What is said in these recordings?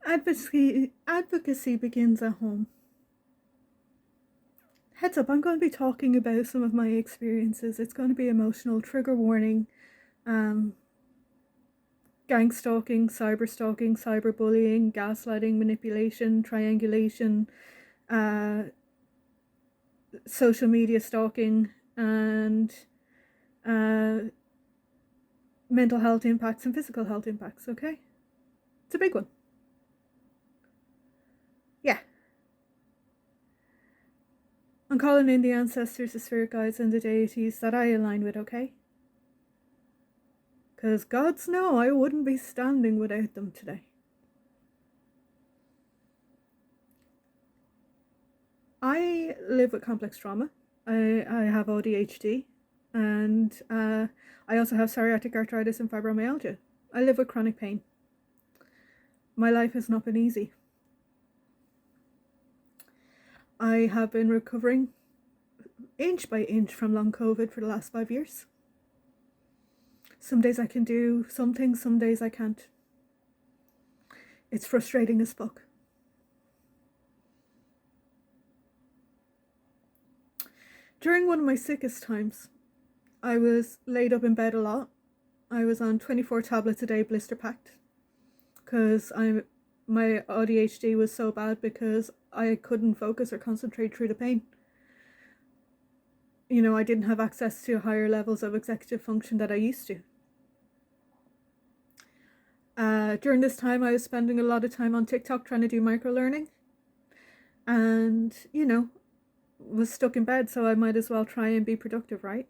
Advocacy begins at home. Heads up, I'm going to be talking about some of my experiences. It's going to be emotional, trigger warning, um, gang stalking, cyberbullying, gaslighting, manipulation, triangulation, uh, social media stalking, and uh, mental health impacts and physical health impacts, okay? It's a big one. Yeah. I'm calling in the ancestors, the spirit guides, and the deities that I align with, okay? Because gods know I wouldn't be standing without them today. I live with complex trauma. I have ADHD, and I also have psoriatic arthritis and fibromyalgia. I live with chronic pain. My life has not been easy. I have been recovering inch by inch from long COVID for the last 5 years. Some days I can do some things, some days I can't. It's frustrating as fuck. During one of my sickest times, I was laid up in bed a lot. I was on 24 tablets a day, blister packed, because my ADHD was so bad because I couldn't focus or concentrate through the pain. You know, I didn't have access to higher levels of executive function that I used to. During this time, I was spending a lot of time on TikTok trying to do micro-learning. And, you know, was stuck in bed, so I might as well try and be productive, right?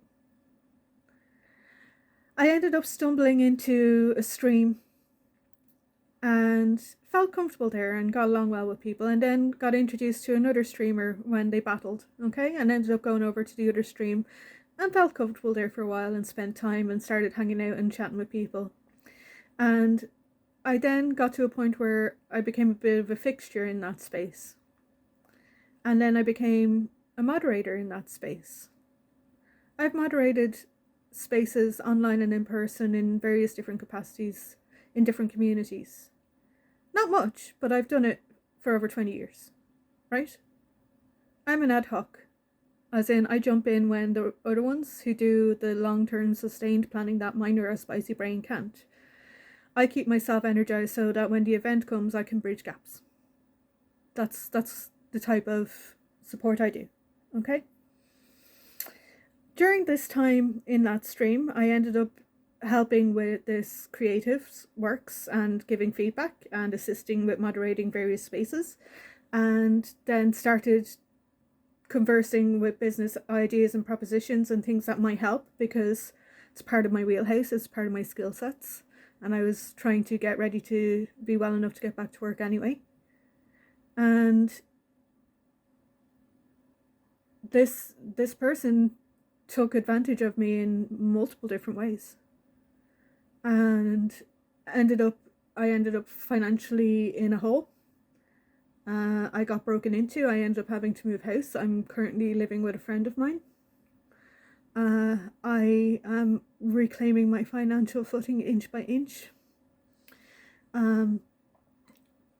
I ended up stumbling into a stream and felt comfortable there and got along well with people, and then got introduced to another streamer when they battled, okay, and ended up going over to the other stream and felt comfortable there for a while and spent time and started hanging out and chatting with people. And I then got to a point where I became a bit of a fixture in that space, and then I became a moderator in that space. I've moderated spaces online and in person in various different capacities in different communities. Not much, but I've done it for over 20 years, right? I'm an ad hoc, as in I jump in when the other ones who do the long-term sustained planning that my neurospicy brain can't. I keep myself energized so that when the event comes, I can bridge gaps. That's the type of support I do, okay? During this time in that stream, I ended up helping with this creative works and giving feedback and assisting with moderating various spaces, and then started conversing with business ideas and propositions and things that might help, because it's part of my wheelhouse, it's part of my skill sets, and I was trying to get ready to be well enough to get back to work anyway. And this person took advantage of me in multiple different ways, and I ended up financially in a hole. I got broken into. I ended up having to move house. I'm currently living with a friend of mine. I am reclaiming my financial footing inch by inch.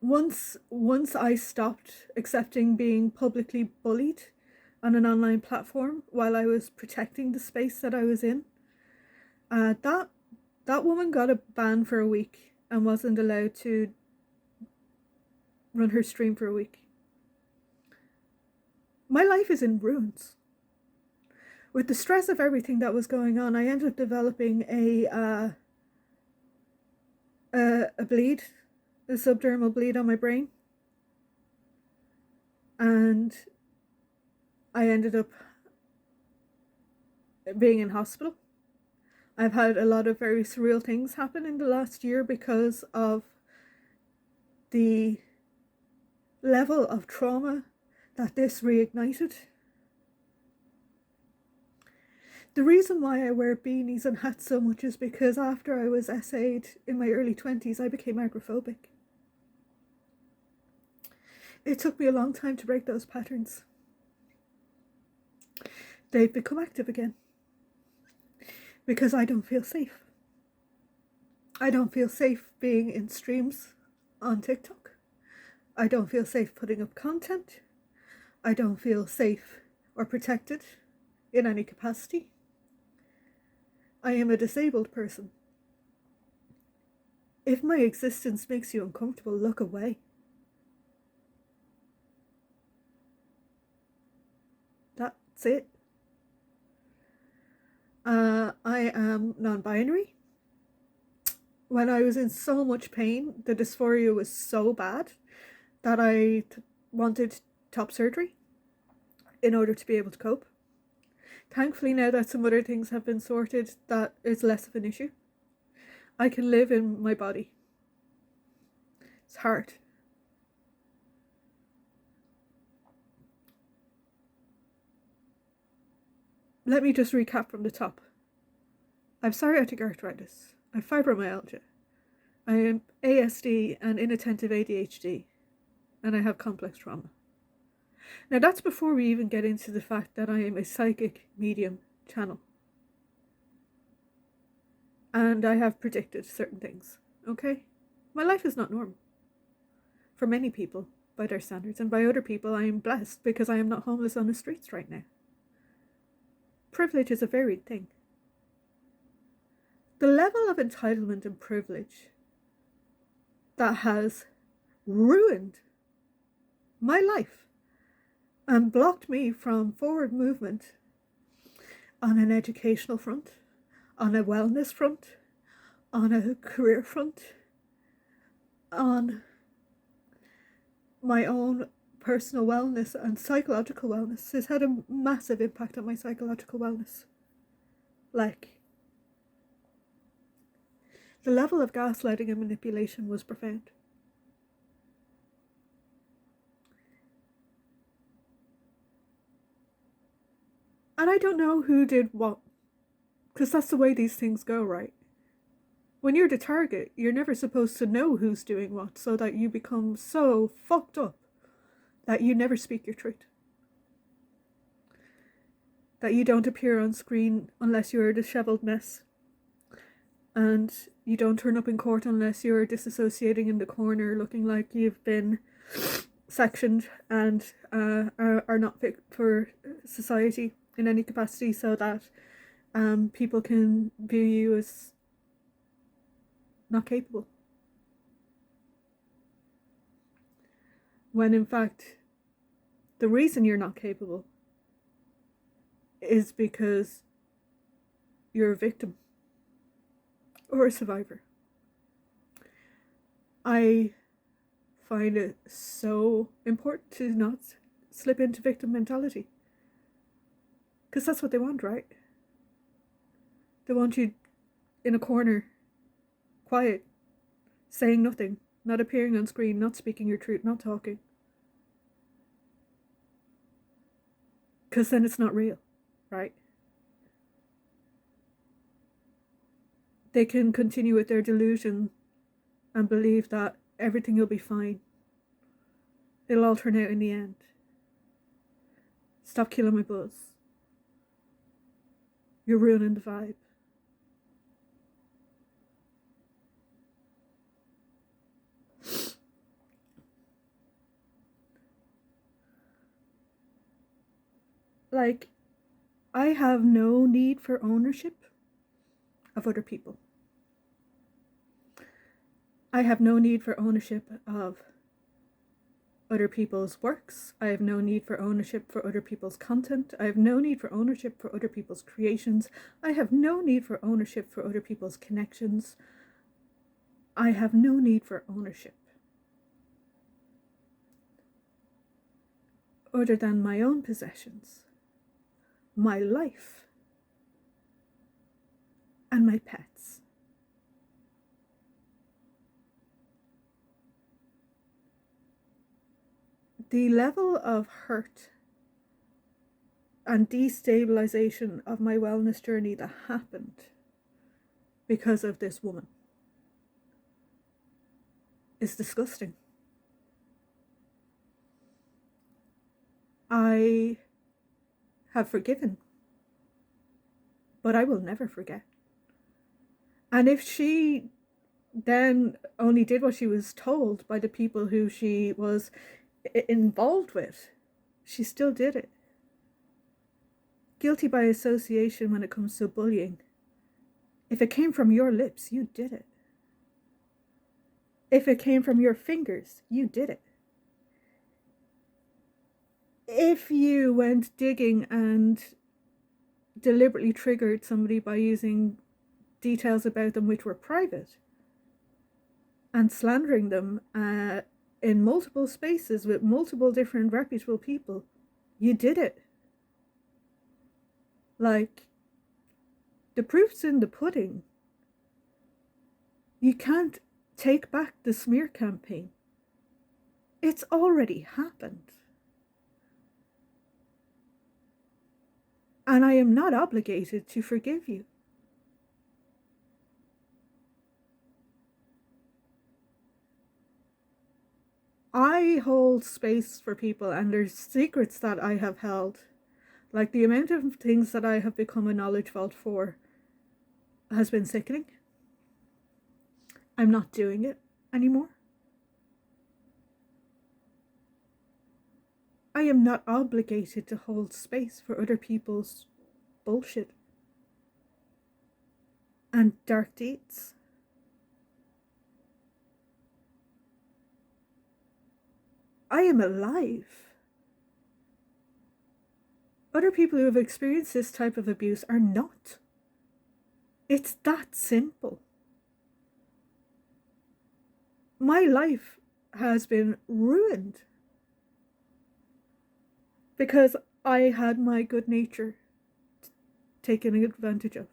Once I stopped accepting being publicly bullied on an online platform while I was protecting the space that I was in, that woman got a ban for a week and wasn't allowed to run her stream for a week. My life is in ruins. With the stress of everything that was going on, I ended up developing a bleed, a subdermal bleed on my brain, and I ended up being in hospital. I've had a lot of very surreal things happen in the last year because of the level of trauma that this reignited. The reason why I wear beanies and hats so much is because after I was essayed in my early 20s, I became agoraphobic. It took me a long time to break those patterns. They've become active again because I don't feel safe. I don't feel safe being in streams on TikTok. I don't feel safe putting up content. I don't feel safe or protected in any capacity. I am a disabled person. If my existence makes you uncomfortable, look away. That's it. I am non-binary. When I was in so much pain, the dysphoria was so bad that I wanted top surgery in order to be able to cope. Thankfully, now that some other things have been sorted, that is less of an issue. I can live in my body. It's hard. Let me just recap from the top. I have psoriatic arthritis. I have fibromyalgia. I am ASD and inattentive ADHD. And I have complex trauma. Now that's before we even get into the fact that I am a psychic medium channel. And I have predicted certain things, okay? My life is not normal. For many people, by their standards, and by other people, I am blessed because I am not homeless on the streets right now. Privilege is a varied thing. The level of entitlement and privilege that has ruined my life and blocked me from forward movement on an educational front, on a wellness front, on a career front, on my own personal wellness and psychological wellness has had a massive impact on my psychological wellness. Like, the level of gaslighting and manipulation was profound. And I don't know who did what, because that's the way these things go, right? When you're the target, you're never supposed to know who's doing what, so that you become so fucked up that you never speak your truth. That you don't appear on screen unless you're a disheveled mess. And you don't turn up in court unless you're disassociating in the corner looking like you've been sectioned and are not fit for society in any capacity, so that people can view you as not capable. When in fact, the reason you're not capable is because you're a victim or a survivor. I find it so important to not slip into victim mentality. Because that's what they want, right? They want you in a corner, quiet, saying nothing, not appearing on screen, not speaking your truth, not talking. Because then it's not real, right? They can continue with their delusion and believe that everything will be fine. It'll all turn out in the end. Stop killing my buzz. You're ruining the vibe. Like, I have no need for ownership of other people. I have no need for ownership of other people's works. I have no need for ownership for other people's content. I have no need for ownership for other people's creations. I have no need for ownership for other people's connections. I have no need for ownership other than my own possessions, my life, and my pets. The level of hurt and destabilization of my wellness journey that happened because of this woman is disgusting. I have forgiven, but I will never forget. And if she then only did what she was told by the people who she was involved with. She still did it. Guilty by association when it comes to bullying. If it came from your lips, you did it. If it came from your fingers, you did it. If you went digging and deliberately triggered somebody by using details about them which were private and slandering them in multiple spaces with multiple different reputable people, you did it. Like, the proof's in the pudding. You can't take back the smear campaign. It's already happened. And I am not obligated to forgive you. I hold space for people, and there's secrets that I have held. Like, the amount of things that I have become a knowledge vault for has been sickening. I'm not doing it anymore. I am not obligated to hold space for other people's bullshit and dark deeds. I am alive. Other people who have experienced this type of abuse are not. It's that simple. My life has been ruined because I had my good nature taken advantage of.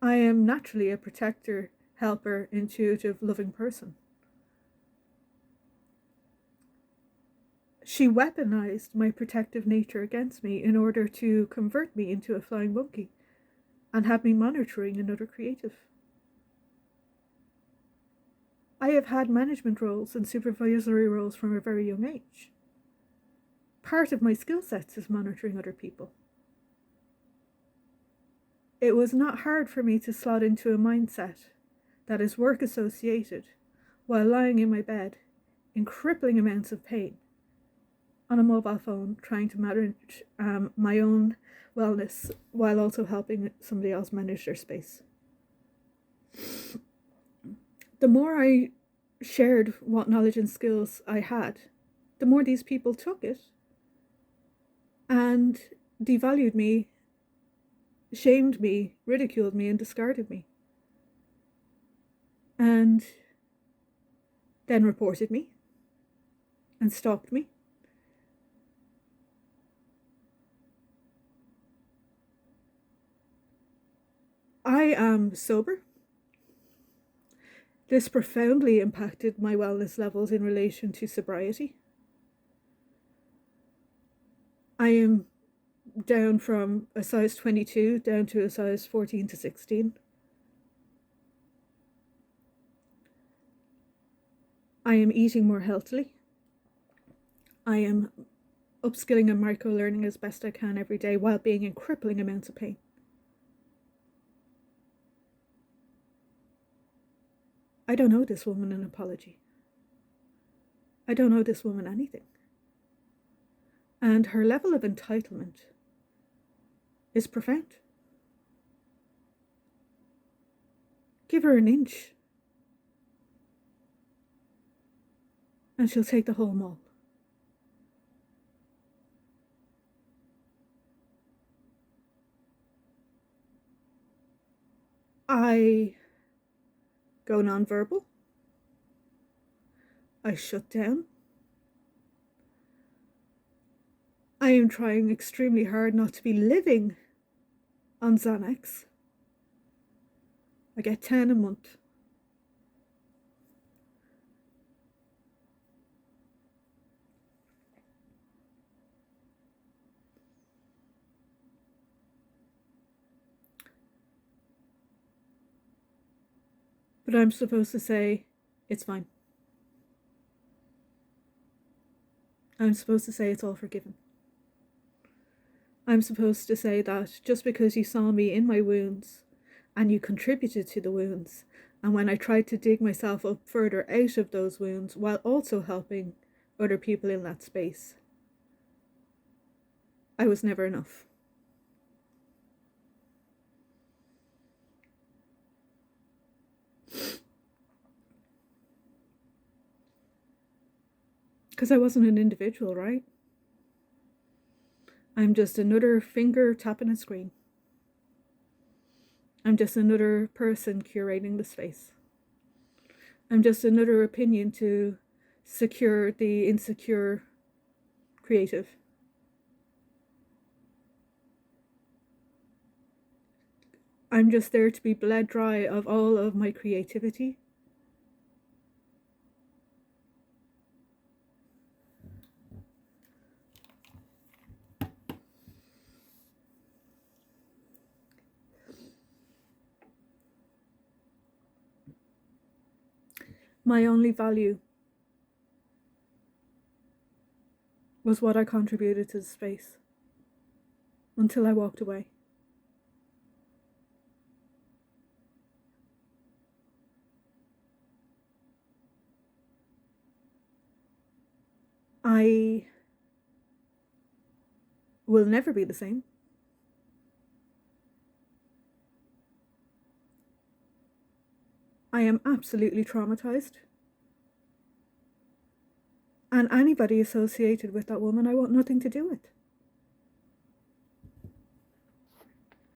I am naturally a protector, helper, intuitive, loving person. She weaponized my protective nature against me in order to convert me into a flying monkey and have me monitoring another creative. I have had management roles and supervisory roles from a very young age. Part of my skill sets is monitoring other people. It was not hard for me to slot into a mindset that is work associated while lying in my bed in crippling amounts of pain on a mobile phone, trying to manage my own wellness while also helping somebody else manage their space. The more I shared what knowledge and skills I had, the more these people took it and devalued me, shamed me, ridiculed me, and discarded me. And then reported me and stalked me. I am sober. This profoundly impacted my wellness levels in relation to sobriety. I am down from a size 22 down to a size 14 to 16. I am eating more healthily. I am upskilling and micro-learning as best I can every day while being in crippling amounts of pain. I don't owe this woman an apology. I don't owe this woman anything. And her level of entitlement is profound. Give her an inch and she'll take the whole mall. I go nonverbal. I shut down. I am trying extremely hard not to be living on Xanax. I get 10 a month. But I'm supposed to say, it's fine. I'm supposed to say it's all forgiven. I'm supposed to say that just because you saw me in my wounds and you contributed to the wounds, and when I tried to dig myself up further out of those wounds while also helping other people in that space, I was never enough. Because I wasn't an individual, right? I'm just another finger tapping a screen. I'm just another person curating the space. I'm just another opinion to secure the insecure creative. I'm just there to be bled dry of all of my creativity. My only value was what I contributed to the space until I walked away. I will never be the same. I am absolutely traumatized. And anybody associated with that woman, I want nothing to do with.